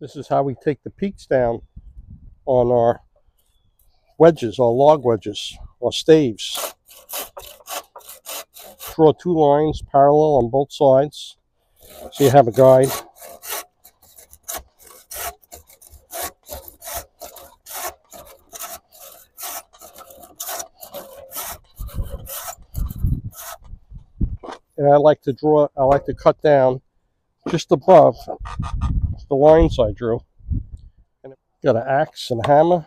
This is how we take the peaks down on our wedges, our log wedges, or staves. Draw 2 lines parallel on both sides so you have a guide. And I like to cut down just above the lines I drew. And got an axe and a hammer.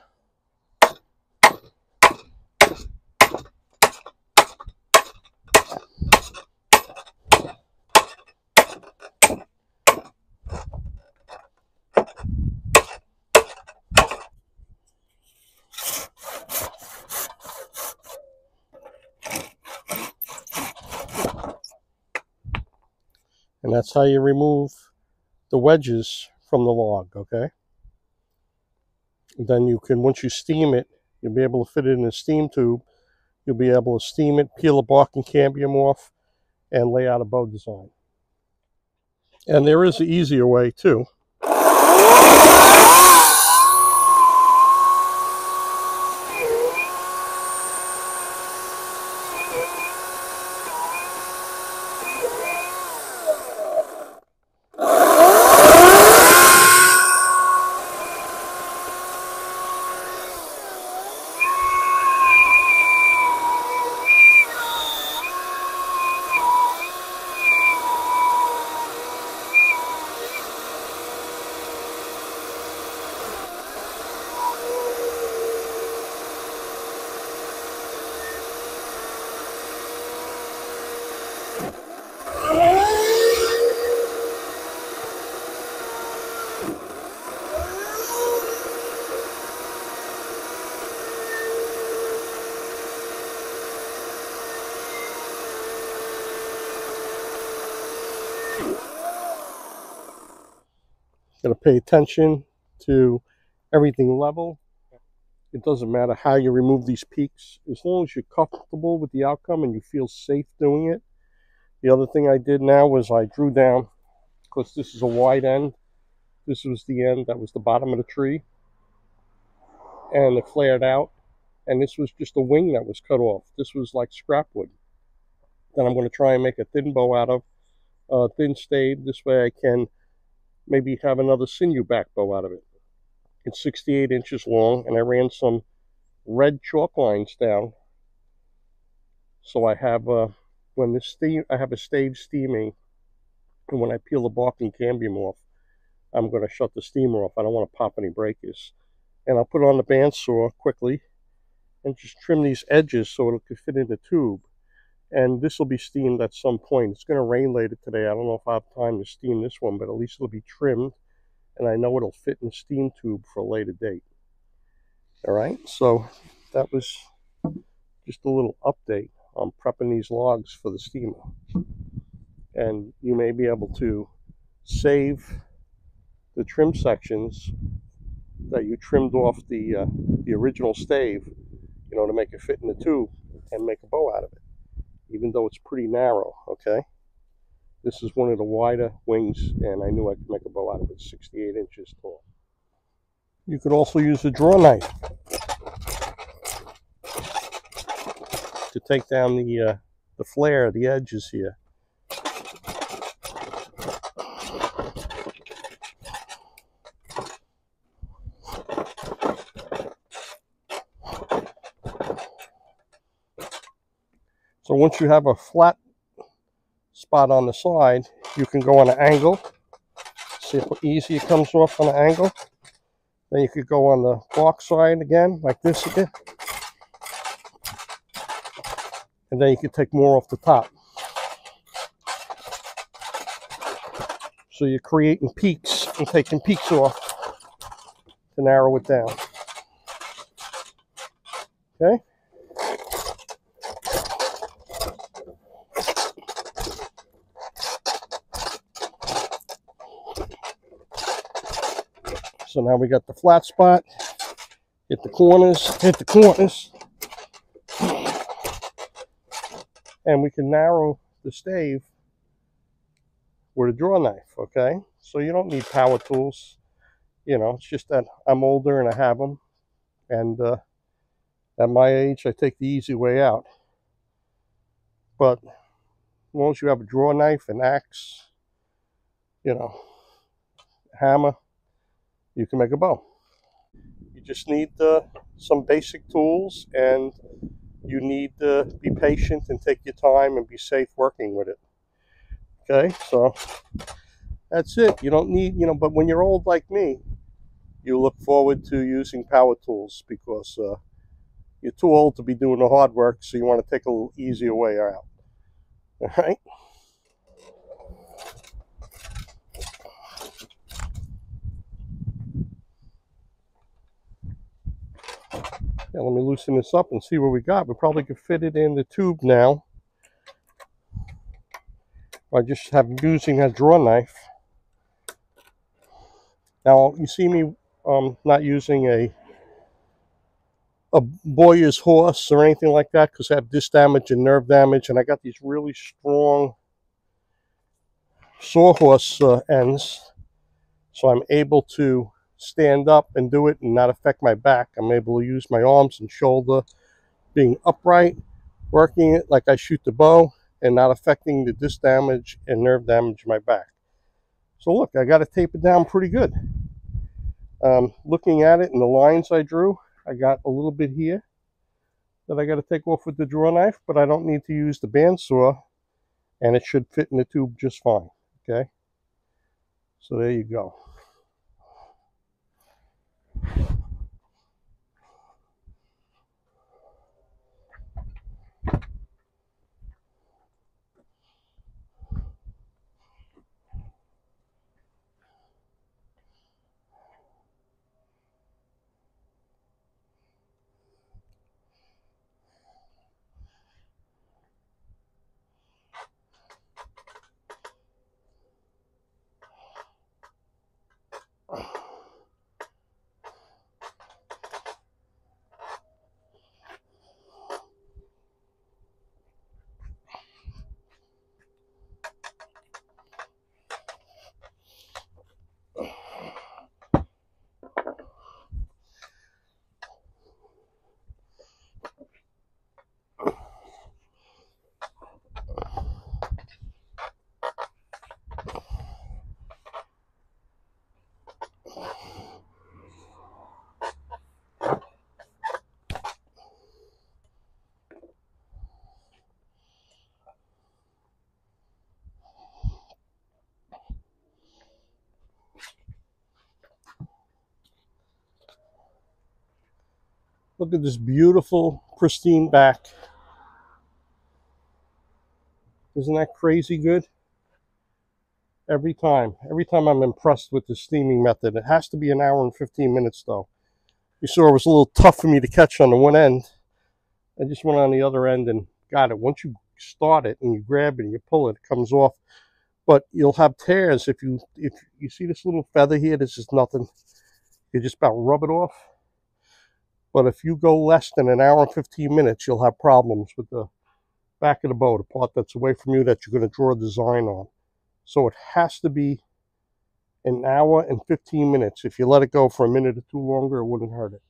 And that's how you remove the wedges from the log, okay? And then you can, once you steam it, you'll be able to fit it in a steam tube. You'll be able to steam it, peel the bark and cambium off, and lay out a bow design. And there is an easier way too. Got to pay attention to everything level. It doesn't matter how you remove these peaks, as long as you're comfortable with the outcome and you feel safe doing it. The other thing I did now was I drew down, because this is a wide end. This was the end that was the bottom of the tree, and it flared out. And this was just a wing that was cut off. This was like scrap wood. Then I'm going to try and make a thin bow out of, thin stave. This way I can maybe have another sinew back bow out of it. It's 68 inches long, and I ran some red chalk lines down. So I have when this steam, I have a stave steaming, and when I peel the bark and cambium off, I'm going to shut the steamer off. I don't want to pop any breakers. And I'll put it on the bandsaw quickly and just trim these edges so it can fit in the tube. And this will be steamed at some point. It's going to rain later today. I don't know if I have time to steam this one, but at least it'll be trimmed, and I know it'll fit in the steam tube for a later date. All right, so that was just a little update on prepping these logs for the steamer. And you may be able to save the trim sections that you trimmed off the original stave, you know, to make it fit in the tube and make a bow out of it, even though it's pretty narrow, okay? This is one of the wider wings, and I knew I could make a bow out of it, 68 inches tall. You could also use a draw knife to take down the flare, the edges here. So once you have a flat spot on the side, you can go on an angle. See how easy it comes off on an angle. Then you could go on the bark side again, like this again. And then you can take more off the top. So you're creating peaks and taking peaks off to narrow it down. Okay? So now we got the flat spot, hit the corners, and we can narrow the stave with a draw knife, okay? So you don't need power tools. You know, it's just that I'm older and I have them. And at my age, I take the easy way out. But as long as you have a draw knife, an axe, you know, hammer, you can make a bow. You just need some basic tools, and you need to be patient and take your time and be safe working with it. Okay, so that's it. You don't need, but when you're old like me, you look forward to using power tools because you're too old to be doing the hard work, so you want to take a little easier way out. All right. Yeah, let me loosen this up and see what we got. We probably could fit it in the tube now. I just have using a draw knife. Now you see me not using a Boyer's horse or anything like that because I have disc damage and nerve damage, and I got these really strong sawhorse ends, so I'm able to stand up and do it and not affect my back. I'm able to use my arms and shoulder being upright, working it like I shoot the bow and not affecting the disc damage and nerve damage in my back. So look, I got it tapered down pretty good. Looking at it and the lines I drew, I got a little bit here that I got to take off with the draw knife, but I don't need to use the bandsaw, and it should fit in the tube just fine. Okay, so there you go. Look at this beautiful, pristine back. Isn't that crazy good? Every time I'm impressed with the steaming method. It has to be an hour and 15 minutes though. You saw it was a little tough for me to catch on the one end. I just went on the other end and got it. Once you start it and you grab it and you pull it, it comes off. But you'll have tears if you see this little feather here. This is nothing. You just about rub it off. But if you go less than an hour and 15 minutes, you'll have problems with the back of the bow, the part that's away from you that you're going to draw a design on. So it has to be an hour and 15 minutes. If you let it go for a minute or two longer, it wouldn't hurt it.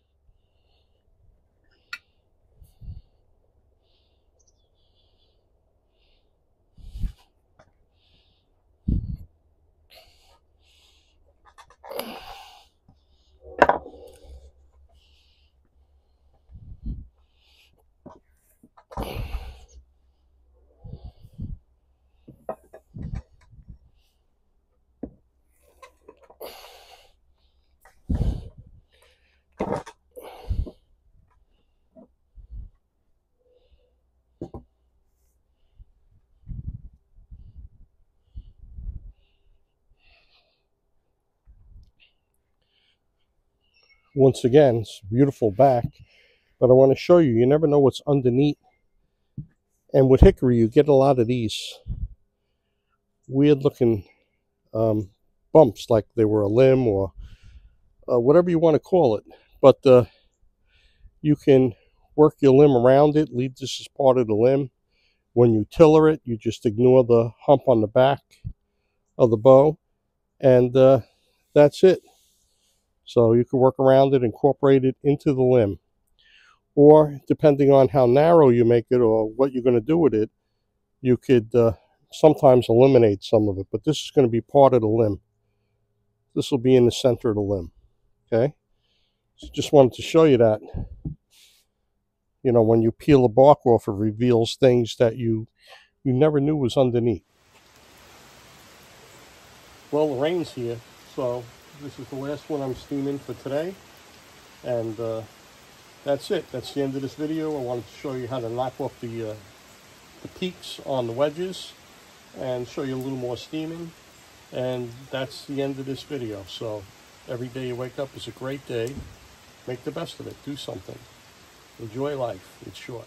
Once again, it's beautiful back, but I want to show you, you never know what's underneath. And with hickory, you get a lot of these weird looking bumps, like they were a limb or whatever you want to call it. But you can work your limb around it, leave this as part of the limb. When you tiller it, you just ignore the hump on the back of the bow, and that's it. So you can work around it, incorporate it into the limb. Or depending on how narrow you make it or what you're going to do with it, you could sometimes eliminate some of it. But this is going to be part of the limb. This will be in the center of the limb. Okay? So just wanted to show you that. You know, when you peel the bark off, it reveals things that you never knew was underneath. Well, the rain's here, so this is the last one I'm steaming for today. And that's it. That's the end of this video. I wanted to show you how to knock off the peaks on the wedges and show you a little more steaming. And that's the end of this video. So every day you wake up is a great day. Make the best of it. Do something. Enjoy life. It's short.